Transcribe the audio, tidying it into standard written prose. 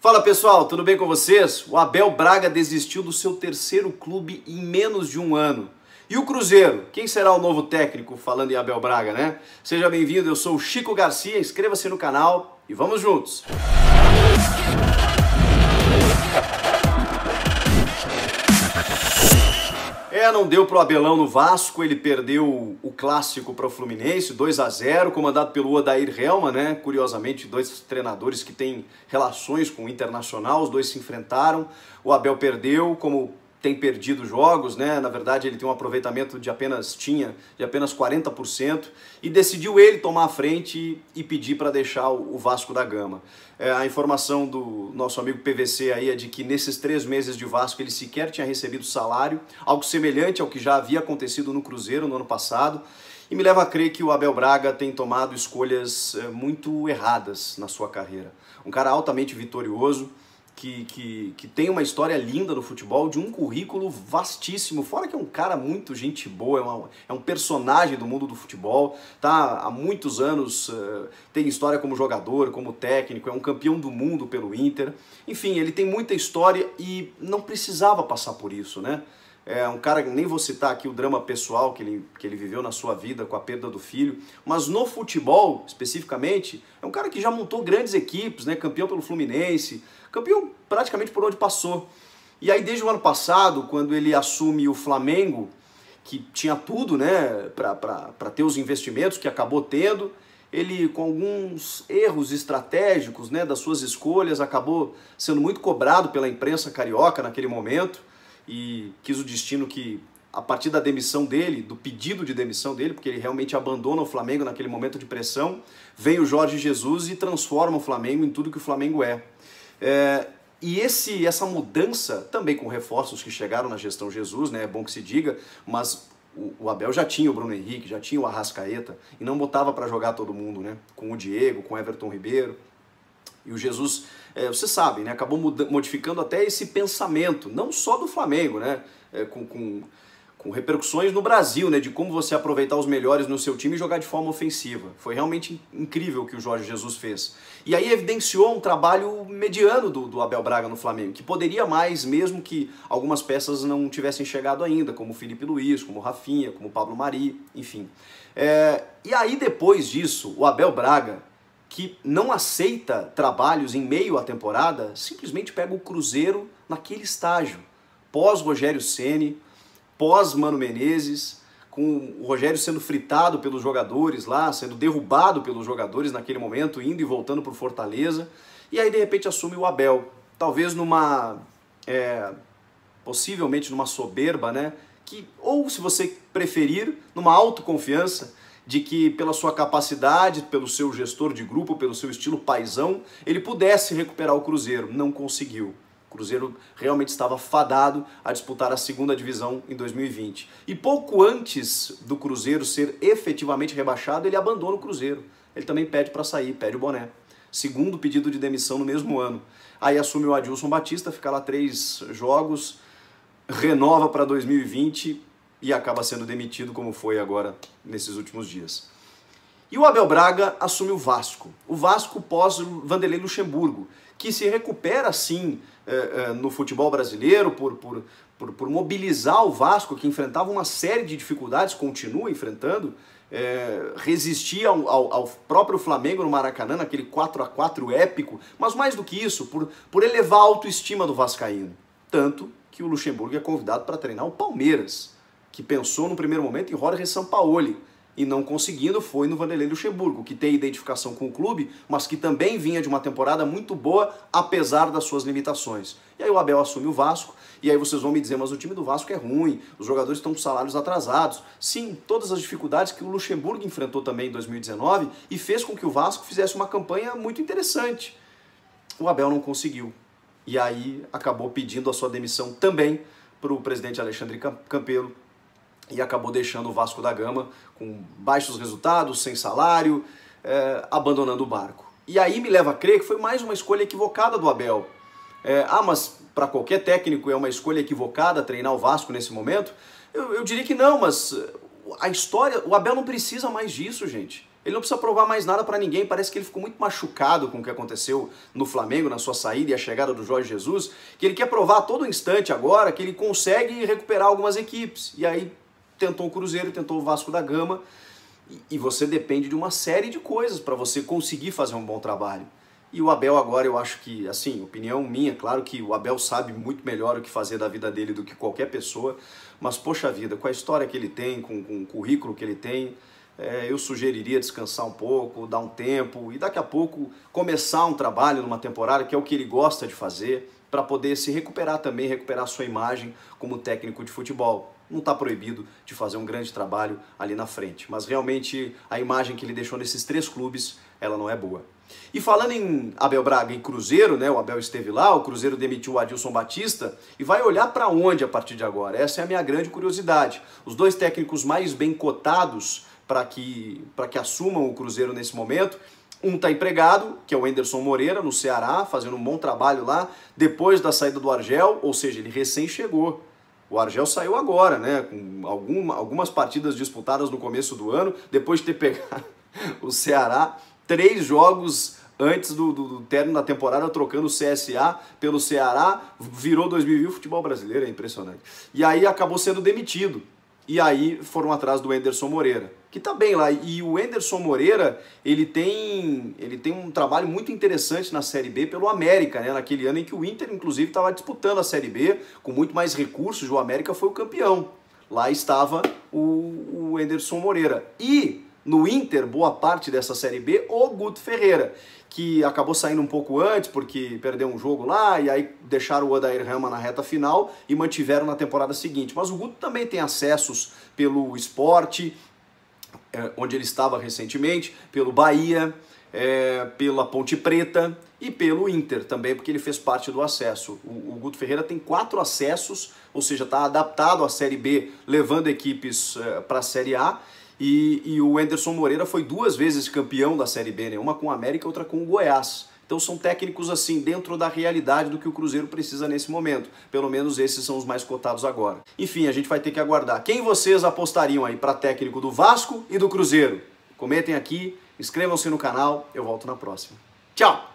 Fala pessoal, tudo bem com vocês? O Abel Braga desistiu do seu terceiro clube em menos de um ano. E o Cruzeiro? Quem será o novo técnico falando em Abel Braga, né? Seja bem-vindo, eu sou o Chico Garcia, inscreva-se no canal e vamos juntos! Não deu pro Abelão no Vasco, ele perdeu o clássico para o Fluminense, 2-0, comandado pelo Odair Helma, né? Curiosamente, dois treinadores que têm relações com o Internacional, os dois se enfrentaram, o Abel perdeu, como tem perdido jogos, né? Na verdade ele tem um aproveitamento de apenas 40% e decidiu ele tomar a frente e pedir para deixar o Vasco da Gama. A informação do nosso amigo PVC aí é de que nesses 3 meses de Vasco ele sequer tinha recebido salário, algo semelhante ao que já havia acontecido no Cruzeiro no ano passado, e me leva a crer que o Abel Braga tem tomado escolhas muito erradas na sua carreira. Um cara altamente vitorioso, que tem uma história linda no futebol, de um currículo vastíssimo, fora que é um cara muito gente boa, é um personagem do mundo do futebol, tá há muitos anos, tem história como jogador, como técnico, é um campeão do mundo pelo Inter, enfim, ele tem muita história e não precisava passar por isso, né? É um cara, nem vou citar aqui o drama pessoal que ele viveu na sua vida com a perda do filho, mas no futebol, especificamente, é um cara que já montou grandes equipes, né? Campeão pelo Fluminense, campeão praticamente por onde passou. E aí desde o ano passado, quando ele assume o Flamengo, que tinha tudo, né, para ter os investimentos que acabou tendo, ele com alguns erros estratégicos, né, das suas escolhas, acabou sendo muito cobrado pela imprensa carioca naquele momento, e quis o destino que, a partir da demissão dele, do pedido de demissão dele, porque ele realmente abandona o Flamengo naquele momento de pressão, vem o Jorge Jesus e transforma o Flamengo em tudo que o Flamengo é. E essa mudança, também com reforços que chegaram na gestão Jesus, né, é bom que se diga, mas o Abel já tinha o Bruno Henrique, já tinha o Arrascaeta, e não botava para jogar todo mundo, né, com o Diego, com o Everton Ribeiro. E o Jesus, você sabe, né, acabou modificando até esse pensamento, não só do Flamengo, né, com repercussões no Brasil, né, de como você aproveitar os melhores no seu time e jogar de forma ofensiva. Foi realmente incrível o que o Jorge Jesus fez. E aí evidenciou um trabalho mediano do Abel Braga no Flamengo, que poderia mais, mesmo que algumas peças não tivessem chegado ainda, como o Felipe Luiz, como o Rafinha, como o Pablo Mari, enfim. E aí depois disso, o Abel Braga, que não aceita trabalhos em meio à temporada, simplesmente pega o Cruzeiro naquele estágio, pós-Rogério Ceni, pós-Mano Menezes, com o Rogério sendo fritado pelos jogadores lá, sendo derrubado pelos jogadores naquele momento, indo e voltando para o Fortaleza, e aí de repente assume o Abel, talvez possivelmente numa soberba, né, ou se você preferir, numa autoconfiança, de que pela sua capacidade, pelo seu gestor de grupo, pelo seu estilo paizão, ele pudesse recuperar o Cruzeiro. Não conseguiu. O Cruzeiro realmente estava fadado a disputar a 2ª divisão em 2020. E pouco antes do Cruzeiro ser efetivamente rebaixado, ele abandona o Cruzeiro. Ele também pede para sair, pede o boné. Segundo pedido de demissão no mesmo ano. Aí assume o Adilson Batista, fica lá 3 jogos, renova para 2020 e acaba sendo demitido, como foi agora nesses últimos dias. E o Abel Braga assume o Vasco pós Vanderlei Luxemburgo, que se recupera sim no futebol brasileiro por mobilizar o Vasco, que enfrentava uma série de dificuldades, continua enfrentando, resistia ao próprio Flamengo no Maracanã, naquele 4-4 épico, mas mais do que isso, por elevar a autoestima do vascaíno. Tanto que o Luxemburgo é convidado para treinar o Palmeiras, que pensou no primeiro momento em Jorge Sampaoli, e não conseguindo foi no Vanderlei Luxemburgo, que tem identificação com o clube, mas que também vinha de uma temporada muito boa, apesar das suas limitações. E aí o Abel assume o Vasco, e aí vocês vão me dizer, mas o time do Vasco é ruim, os jogadores estão com salários atrasados. Sim, todas as dificuldades que o Luxemburgo enfrentou também em 2019, e fez com que o Vasco fizesse uma campanha muito interessante. O Abel não conseguiu. E aí acabou pedindo a sua demissão também para o presidente Alexandre Campelo, e acabou deixando o Vasco da Gama com baixos resultados, sem salário, abandonando o barco. E aí me leva a crer que foi mais uma escolha equivocada do Abel. Mas para qualquer técnico é uma escolha equivocada treinar o Vasco nesse momento? Eu diria que não, mas a história, o Abel não precisa mais disso, gente. Ele não precisa provar mais nada para ninguém, parece que ele ficou muito machucado com o que aconteceu no Flamengo, na sua saída e a chegada do Jorge Jesus, que ele quer provar a todo instante agora que ele consegue recuperar algumas equipes. E aí tentou o Cruzeiro, tentou o Vasco da Gama, e você depende de uma série de coisas para você conseguir fazer um bom trabalho. E o Abel agora, eu acho que, assim, opinião minha, claro que o Abel sabe muito melhor o que fazer da vida dele do que qualquer pessoa, mas, poxa vida, com a história que ele tem, com o currículo que ele tem, eu sugeriria descansar um pouco, dar um tempo e daqui a pouco começar um trabalho numa temporada, que é o que ele gosta de fazer, para poder se recuperar também, recuperar sua imagem como técnico de futebol. Não está proibido de fazer um grande trabalho ali na frente, mas realmente a imagem que ele deixou nesses 3 clubes, ela não é boa. E falando em Abel Braga e Cruzeiro, né, o Abel esteve lá, o Cruzeiro demitiu o Adilson Batista e vai olhar para onde a partir de agora? Essa é a minha grande curiosidade. Os 2 técnicos mais bem cotados para que assumam o Cruzeiro nesse momento, um está empregado, que é o Anderson Moreira, no Ceará, fazendo um bom trabalho lá, depois da saída do Argel, ou seja, ele recém chegou. O Argel saiu agora, né, com algumas partidas disputadas no começo do ano, depois de ter pegado o Ceará 3 jogos antes do término da temporada, trocando o CSA pelo Ceará, virou 2020 o futebol brasileiro, é impressionante. E aí acabou sendo demitido. E aí foram atrás do Anderson Moreira, que tá bem lá. E o Anderson Moreira, ele tem um trabalho muito interessante na Série B pelo América, né? Naquele ano em que o Inter, inclusive, estava disputando a Série B com muito mais recursos, o América foi o campeão. Lá estava o Anderson Moreira. E no Inter, boa parte dessa Série B, o Guto Ferreira, que acabou saindo um pouco antes, porque perdeu um jogo lá, e aí deixaram o Odair Helma na reta final e mantiveram na temporada seguinte. Mas o Guto também tem acessos pelo Sport, onde ele estava recentemente, pelo Bahia, pela Ponte Preta e pelo Inter também, porque ele fez parte do acesso. O Guto Ferreira tem 4 acessos, ou seja, está adaptado à Série B, levando equipes para a Série A, e o Anderson Moreira foi 2 vezes campeão da Série B, né? Uma com o América e outra com o Goiás. Então são técnicos assim, dentro da realidade do que o Cruzeiro precisa nesse momento. Pelo menos esses são os mais cotados agora. Enfim, a gente vai ter que aguardar. Quem vocês apostariam aí para técnico do Vasco e do Cruzeiro? Comentem aqui, inscrevam-se no canal, eu volto na próxima. Tchau!